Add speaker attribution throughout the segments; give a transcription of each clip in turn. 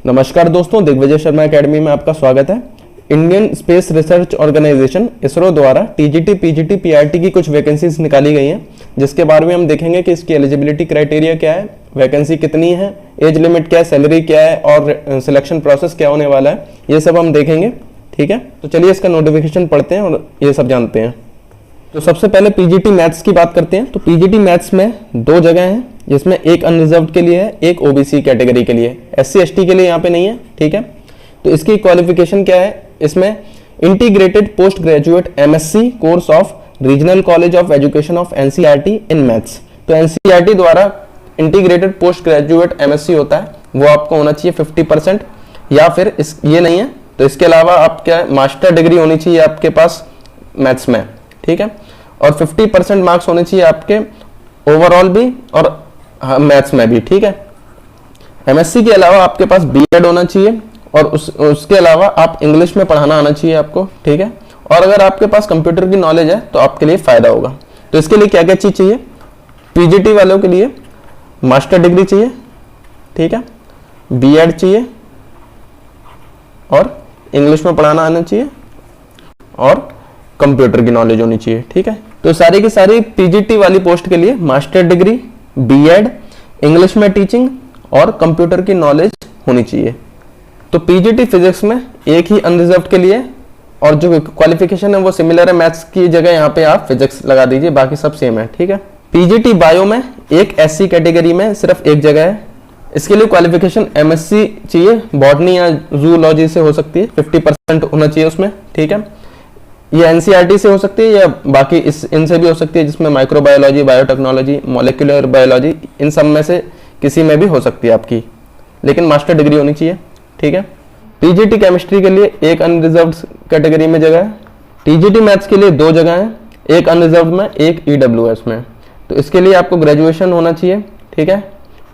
Speaker 1: नमस्कार दोस्तों, दिग्विजय शर्मा एकेडमी में आपका स्वागत है। Indian space research organisation ISRO द्वारा टीजीटी, पीजीटी, पीआरटी की कुछ वैकेंसीज निकाली गई हैं, जिसके बारे में हम देखेंगे कि इसकी एलिजिबिलिटी क्राइटेरिया क्या है, वैकेंसी कितनी है, एज लिमिट क्या है, सैलरी क्या है और सिलेक्शन प्रोसेस क्या होने वाला है, ये सब हम देखेंगे। ठीक है, तो चलिए इसका नोटिफिकेशन पढ़ते हैं और ये सब जानते हैं। तो सबसे पहले पीजीटी मैथ्स की बात करते हैं। तो पीजीटी मैथ्स में दो जगह हैं, जिसमें एक अनरिजर्व्ड के लिए है, एक ओबीसी कैटेगरी के लिए। एससी एसटी के लिए यहाँ पे नहीं है। ठीक है, तो इसकी क्वालिफिकेशन क्या है, इसमें integrated post graduate MSc course of regional college of education of NCERT in maths. तो एनसीईआरटी द्वारा इंटीग्रेटेड पोस्ट ग्रेजुएट एमएससी होता है, वो आपको होना चाहिए 50%, या फिर ये नहीं है तो इसके अलावा आप क्या मास्टर डिग्री होनी चाहिए आपके पास मैथ्स में। ठीक है, और 50% मार्क्स होने चाहिए आपके ओवरऑल भी और मैथ्स में भी। ठीक है, एमएससी के अलावा आपके पास बीएड होना चाहिए और उसके अलावा आप इंग्लिश में पढ़ाना आना चाहिए आपको। ठीक है, और अगर आपके पास कंप्यूटर की नॉलेज है तो आपके लिए फायदा होगा। तो इसके लिए क्या क्या चीज चाहिए, पीजीटी वालों के लिए मास्टर डिग्री चाहिए, ठीक है, बीएड चाहिए और इंग्लिश में पढ़ाना आना चाहिए और कंप्यूटर की नॉलेज होनी चाहिए। ठीक है, तो सारी की सारी पीजीटी वाली पोस्ट के लिए मास्टर डिग्री, बीएड, इंग्लिश में टीचिंग और कंप्यूटर की नॉलेज होनी चाहिए। तो पीजीटी फिजिक्स में एक ही अनरिजर्व्ड के लिए, और जो क्वालिफिकेशन है वो सिमिलर है मैथ्स की जगह, यहाँ पे आप फिजिक्स लगा दीजिए, बाकी सब सेम है। ठीक है, पीजीटी बायो में एक एससी कैटेगरी में सिर्फ एक जगह है, इसके लिए क्वालिफिकेशन एमएससी चाहिए, बॉटनी या जूलॉजी से हो सकती है, 50% होना चाहिए उसमें। ठीक है, ये एनसीईआरटी से हो सकती है या बाकी इनसे भी हो सकती है, जिसमें माइक्रोबायोलॉजी, बायोटेक्नोलॉजी, मॉलिक्यूलर बायोलॉजी, इन सब में से किसी में भी हो सकती है आपकी, लेकिन मास्टर डिग्री होनी चाहिए। ठीक है, पीजीटी केमिस्ट्री के लिए एक अनरिजर्व्ड कैटेगरी में जगह है, टीजीटी मैथ्स के लिए दो जगह है, एक अनरिजर्व्ड में, एक ईडब्ल्यूएस में। तो इसके लिए आपको ग्रेजुएशन होना चाहिए, ठीक है,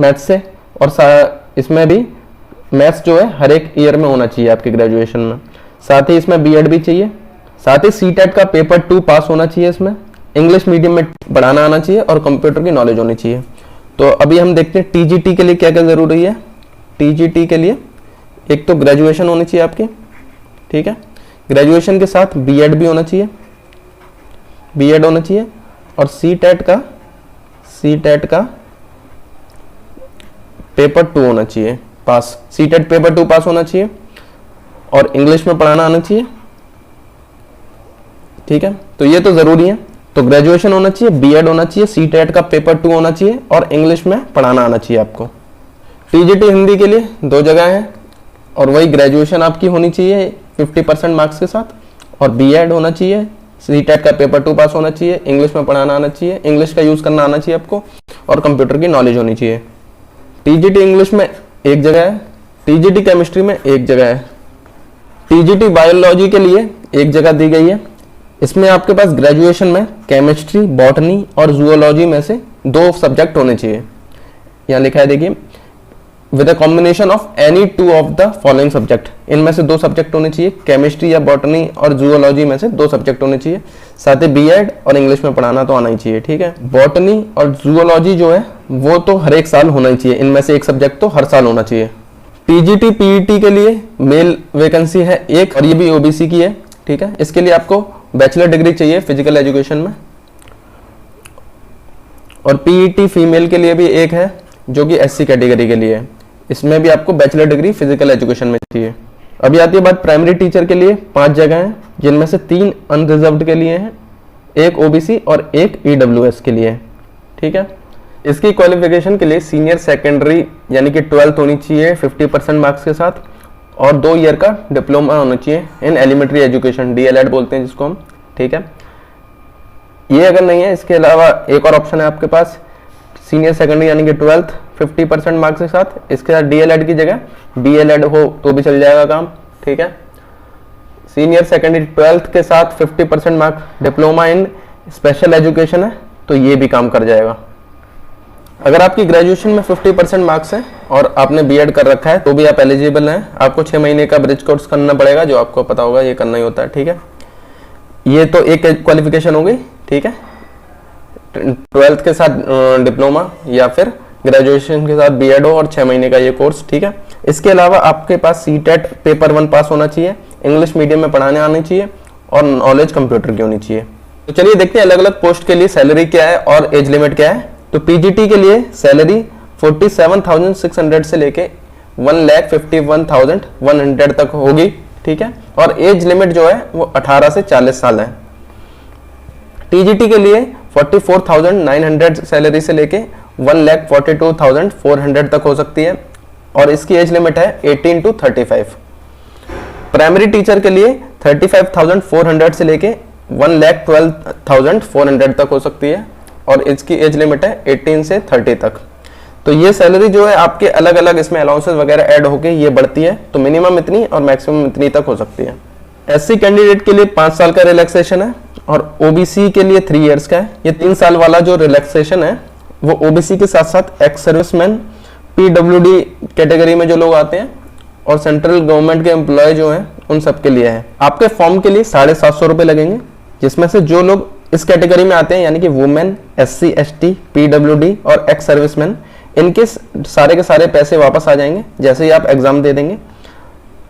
Speaker 1: मैथ्स से, और इसमें भी मैथ्स जो है हर एक ईयर में होना चाहिए आपके ग्रेजुएशन में। साथ ही इसमें बीएड भी चाहिए, साथ ही सीटेट का पेपर 2 पास होना चाहिए, इसमें इंग्लिश मीडियम में पढ़ाना आना चाहिए और कंप्यूटर की नॉलेज होनी चाहिए। तो अभी हम देखते हैं टीजीटी के लिए क्या क्या जरूरी है। टीजीटी के लिए एक तो ग्रेजुएशन होनी चाहिए आपकी, ठीक है, ग्रेजुएशन के साथ बीएड भी होना चाहिए, बीएड होना चाहिए, और सीटेट का पेपर 2 होना चाहिए पास, सीटेट पेपर 2 पास होना चाहिए और इंग्लिश में पढ़ाना आना चाहिए। ठीक है, तो ये तो जरूरी है। तो ग्रेजुएशन होना चाहिए, बीएड होना चाहिए, सीटेट का पेपर 2 होना चाहिए और इंग्लिश में पढ़ाना आना चाहिए आपको। टीजीटी हिंदी के लिए दो जगह है, और वही ग्रेजुएशन आपकी होनी चाहिए 50% मार्क्स के साथ, और बीएड होना चाहिए, सीटेट का पेपर 2 पास होना चाहिए, इंग्लिश में पढ़ाना आना चाहिए, इंग्लिश का यूज करना आना चाहिए आपको, और कंप्यूटर की नॉलेज होनी चाहिए। टीजीटी इंग्लिश में एक जगह है, टीजीटी केमिस्ट्री में एक जगह है, टीजीटी बायोलॉजी के लिए एक जगह दी गई है। इसमें आपके पास ग्रेजुएशन में केमिस्ट्री, बॉटनी और जूलॉजी में से 2 सब्जेक्ट होने चाहिए। यहाँ लिखा है देखिए, with a combination of any 2 of the following subject, इनमें से 2 सब्जेक्ट होने चाहिए, केमिस्ट्री या बॉटनी और जूलॉजी में से 2 सब्जेक्ट होने चाहिए। साथ ही बीएड और इंग्लिश में पढ़ाना तो आना ही चाहिए। ठीक है, बॉटनी और जूलॉजी जो है वो तो हर एक साल होना ही चाहिए, इनमें से एक सब्जेक्ट तो हर साल होना चाहिए। टीजीटी पीईटी के लिए मेल वैकेंसी है एक, और ये भी ओबीसी की है। ठीक है, इसके लिए आपको बैचलर डिग्री चाहिए फिजिकल एजुकेशन में, और पीईटी फीमेल के लिए भी एक है जो कि एससी कैटेगरी के लिए है, इसमें भी आपको बैचलर डिग्री फिजिकल एजुकेशन में चाहिए। अभी आती है बात प्राइमरी टीचर के लिए 5 जगह हैं, जिनमें से 3 अनरिजर्व्ड के लिए हैं, एक ओबीसी और एक ईडब्ल्यूएस के लिए। ठीक है, इसकी क्वालिफिकेशन के लिए सीनियर सेकेंडरी यानी कि 12th होनी चाहिए 50% मार्क्स के साथ, और 2 ईयर का डिप्लोमा होना चाहिए इन एलिमेंट्री एजुकेशन, डीएलएड बोलते हैं जिसको हम। ठीक है, ये अगर नहीं है, इसके अलावा एक और ऑप्शन है आपके पास, सीनियर सेकेंडरी यानी कि 12th 50% मार्क्स के साथ, इसके साथ डीएलएड की जगह बीएलएड हो तो भी चल जाएगा काम। ठीक है, सीनियर सेकेंडरी 12th के साथ 50% marks diploma in special education है तो ये भी काम कर जाएगा। अगर आपकी ग्रेजुएशन में 50% मार्क्स है और आपने बीएड कर रखा है तो भी आप एलिजिबल हैं। आपको 6 महीने का ब्रिज कोर्स करना पड़ेगा, जो आपको पता होगा, ये करना ही होता है। ठीक है, ये तो एक क्वालिफिकेशन हो गई। ठीक है, 12th के साथ डिप्लोमा या फिर ग्रेजुएशन के साथ बीएड हो और 6 महीने का ये कोर्स, ठीक है। इसके अलावा आपके पास सीटेट पेपर 1 पास होना चाहिए, इंग्लिश मीडियम में पढ़ाने आनी चाहिए और नॉलेज कंप्यूटर की होनी चाहिए। तो चलिए देखते हैं अलग अलग पोस्ट के लिए सैलरी क्या है और एज लिमिट क्या है। तो पीजीटी के लिए सैलरी 47,600 से लेके 1,51,100 तक होगी, ठीक है। और एज लिमिट जो है वो 18 से 40 साल है। टीजीटी के लिए 44,900 सैलरी से लेके 1,42,400 तक हो सकती है और इसकी एज लिमिट है 18 to 35। प्राइमरी टीचर के लिए 35,400 से लेके 1,12,400 तक हो सकती है और इसकी एज लिमिट है 18 से 30 तक। तो ये सैलरी जो है आपके अलग अलग इसमें अलाउंसेस वगैरह ऐड होके ये बढ़ती है, तो मिनिमम इतनी और मैक्सिमम इतनी तक हो सकती है। एससी कैंडिडेट के लिए 5 साल का रिलैक्सेशन है और ओबीसी के लिए 3 इयर्स का है। ये 3 साल वाला जो रिलैक्सेशन है वो ओबीसी के साथ साथ एक्स सर्विसमैन, पीडब्ल्यूडी कैटेगरी में जो लोग आते हैं और सेंट्रल गवर्नमेंट के एम्प्लॉय जो हैं उन सब के लिए है। आपके फॉर्म के लिए 750 रुपये लगेंगे, जिसमें से जो लोग इस कैटेगरी में आते हैं यानी कि वुमेन, एससी, एसटी, पीडब्ल्यूडी और एक्स सर्विसमैन, इनके सारे के सारे पैसे वापस आ जाएंगे जैसे ही आप एग्जाम दे देंगे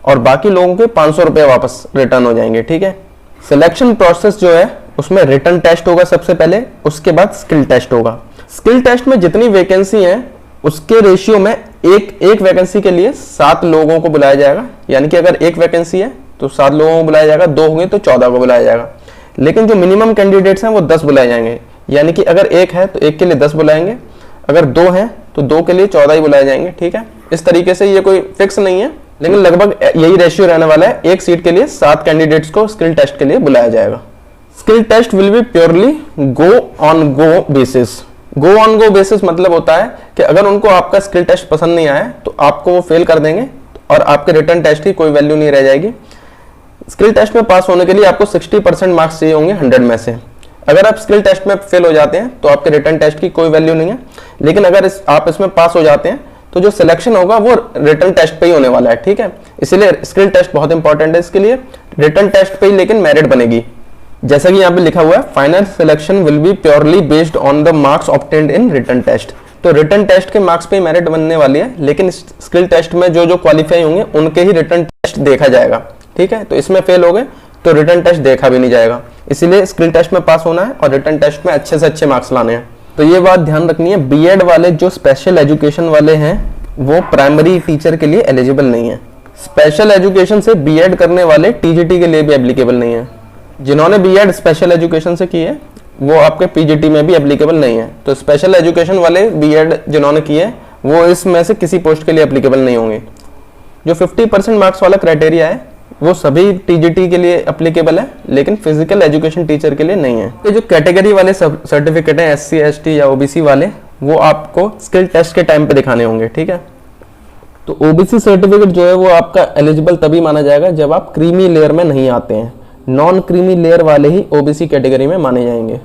Speaker 1: और बाकी लोगों के 500 रुपये वापस रिटर्न हो जाएंगे, ठीक है। सिलेक्शन प्रोसेस जो है उसमें रिटन टेस्ट होगा सबसे पहले, उसके बाद स्किल टेस्ट होगा। स्किल टेस्ट में जितनी वैकेंसी है उसके रेशियो में एक वैकेंसी के लिए 7 लोगों को बुलाया जाएगा, यानी कि अगर 1 वैकेंसी है तो 7 लोगों को बुलाया जाएगा, 2 होंगे तो 14 को बुलाया जाएगा। लेकिन जो मिनिमम कैंडिडेट्स हैं वो 10 बुलाए जाएंगे, यानी कि अगर 1 है तो 1 के लिए 10 बुलाएंगे, अगर 2 हैं तो 2 के लिए 14 ही बुलाए जाएंगे, ठीक है। इस तरीके से ये कोई फिक्स नहीं है, लेकिन लगभग यही रेशियो रहने वाला है। 1 सीट के लिए 7 कैंडिडेट्स को स्किल टेस्ट के लिए बुलाया जाएगा। Skill test will be purely go on go basis. Go on go basis मतलब होता है कि अगर उनको आपका स्किल टेस्ट पसंद नहीं आया तो आपको वो फेल कर देंगे और आपके रिटर्न टेस्ट की कोई वैल्यू नहीं रह जाएगी। स्किल टेस्ट में पास होने के लिए आपको 60% मार्क्स चाहिए होंगे 100 में से। अगर आप स्किल टेस्ट में फेल हो जाते हैं तो आपके रिटर्न टेस्ट की कोई वैल्यू नहीं है, लेकिन अगर आप इसमें पास हो जाते हैं तो जो सिलेक्शन होगा वो रिटर्न टेस्ट पे ही होने वाला है, ठीक है। इसीलिए स्किल टेस्ट बहुत इंपॉर्टेंट है इसके लिए। रिटर्न टेस्ट पे ही लेकिन मेरिट बनेगी, जैसा कि यहाँ पे लिखा हुआ है final selection will be purely based on the marks obtained in written test. तो रिटर्न टेस्ट के मार्क्स पे ही मेरिट बनने वाली है, लेकिन स्किल टेस्ट में जो जो क्वालिफाई होंगे उनके ही रिटर्न टेस्ट देखा जाएगा, ठीक है। तो इसमें फेल हो गए तो रिटर्न टेस्ट देखा भी नहीं जाएगा, इसीलिए स्किल टेस्ट में पास होना है और रिटर्न टेस्ट में अच्छे से अच्छे मार्क्स लाने हैं। तो ये बात ध्यान रखनी है, बीएड वाले जो स्पेशल एजुकेशन वाले हैं वो प्राइमरी टीचर के लिए एलिजिबल नहीं है। स्पेशल एजुकेशन से बीएड करने वाले टीजीटी के लिए भी एप्लीकेबल नहीं है। जिन्होंने बीएड स्पेशल एजुकेशन से की है वो आपके पीजीटी में भी एप्लीकेबल नहीं है। तो स्पेशल एजुकेशन वाले बीएड जिन्होंने की है वो इसमें से किसी पोस्ट के लिए एप्लीकेबल नहीं होंगे। जो 50% मार्क्स वाला क्राइटेरिया है वो सभी टीजीटी के लिए एप्लीकेबल है, लेकिन फिजिकल एजुकेशन टीचर के लिए नहीं है। ये जो कैटेगरी वाले सर्टिफिकेट हैं एससी, एसटी या ओबीसी वाले, वो आपको स्किल टेस्ट के टाइम पे दिखाने होंगे, ठीक है। तो ओबीसी सर्टिफिकेट जो है वो आपका एलिजिबल तभी माना जाएगा जब आप क्रीमी लेयर में नहीं आते हैं। नॉन क्रीमी लेयर वाले ही ओबीसी कैटेगरी में माने जाएंगे।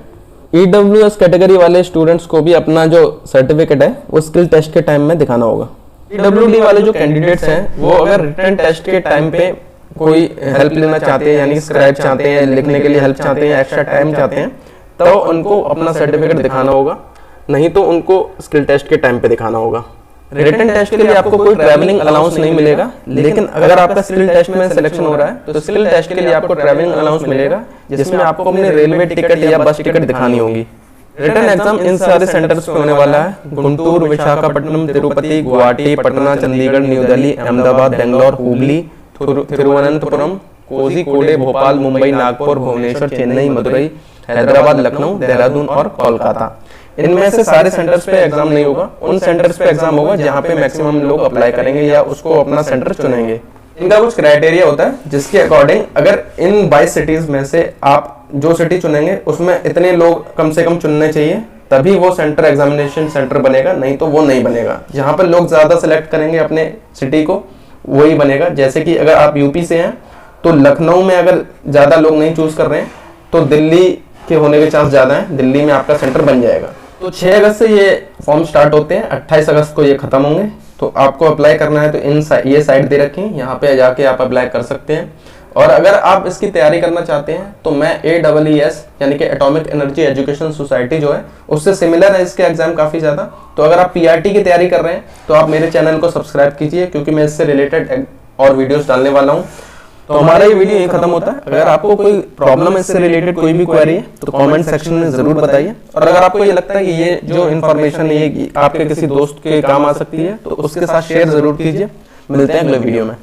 Speaker 1: ईडब्ल्यूएस कैटेगरी वाले स्टूडेंट्स को भी अपना जो सर्टिफिकेट है वो स्किल टेस्ट के टाइम में दिखाना होगा। ईडब्ल्यूडी वाले जो कैंडिडेट्स हैं वो अगर रिटन टेस्ट के टाइम पे कोई हेल्प लेना चाहते हैं, यानी कि स्क्राइब चाहते हैं, लिखने के लिए हेल्प चाहते हैं, एक्स्ट्रा टाइम चाहते हैं, तो उनको अपना सर्टिफिकेट दिखाना होगा, नहीं तो उनको स्किल टेस्ट के टाइम पे दिखाना होगा। रिटन टेस्ट के लिए आपको कोई ट्रैवलिंग अलाउंस नहीं मिलेगा, लेकिन अगर आपका स्किल टेस्ट में सिलेक्शन हो रहा है तो स्किल टेस्ट के लिए आपको ट्रैवलिंग अलाउंस मिलेगा, जिसमें आपको अपने रेलवे टिकट या बस टिकट दिखानी होगी। रिटन एग्जाम इन सारे सेंटर्स पे होने वाला है, गुंटूर, विशाखापट्टनम, तिरुपति, गुवाहाटी, पटना, चंडीगढ़, न्यू दिल्ली, अहमदाबाद, बेंगलोर, हुबली, तिरुवनंतपुरम, कोझिकोडे, भोपाल, मुंबई, नागपुर, भुवनेश्वर, चेन्नई, मदुरई, हैदराबाद, लखनऊ, देहरादून और कोलकाता। इनमें से सारे सेंटर्स पे एग्जाम नहीं होगा, उन सेंटर्स पे एग्जाम होगा जहाँ पे मैक्सिमम लोग अप्लाई करेंगे या उसको अपना सेंटर चुनेंगे। इनका कुछ क्राइटेरिया होता है जिसके अकॉर्डिंग अगर इन 22 सिटीज में से आप जो सिटी चुनेंगे उसमें इतने लोग कम से कम चुनने चाहिए, तभी वो सेंटर एग्जामिनेशन सेंटर बनेगा, नहीं तो वो नहीं बनेगा। जहाँ पर लोग ज्यादा सिलेक्ट करेंगे अपने सिटी को वही बनेगा। जैसे कि अगर आप यूपी से हैं तो लखनऊ में अगर ज्यादा लोग नहीं चूज कर रहे हैं तो दिल्ली के होने के चांस ज्यादा हैं, दिल्ली में आपका सेंटर बन जाएगा। तो 6 अगस्त से ये फॉर्म स्टार्ट होते हैं, 28 अगस्त को ये खत्म होंगे। तो आपको अप्लाई करना है तो ये साइट दे रखी है, यहाँ पे जाके आप अप्लाई कर सकते हैं। और अगर आप इसकी तैयारी करना चाहते हैं तो मैं AEES यानी कि एटॉमिक एनर्जी एजुकेशन सोसाइटी जो है उससे सिमिलर है इसके एग्जाम काफी ज्यादा। तो अगर आप PRT की तैयारी कर रहे हैं तो आप मेरे चैनल को सब्सक्राइब कीजिए, क्योंकि मैं इससे रिलेटेड और वीडियोस डालने वाला हूँ। तो हमारा ये वीडियो यहीं खत्म होता है। अगर आपको कोई प्रॉब्लम है इससे रिलेटेड, कोई भी क्वेरी है तो कमेंट सेक्शन में जरूर बताइए। और अगर आपको ये लगता है कि ये जो इन्फॉर्मेशन है ये आपके किसी दोस्त के काम आ सकती है तो उसके साथ शेयर जरूर कीजिए। मिलते हैं अगले वीडियो में।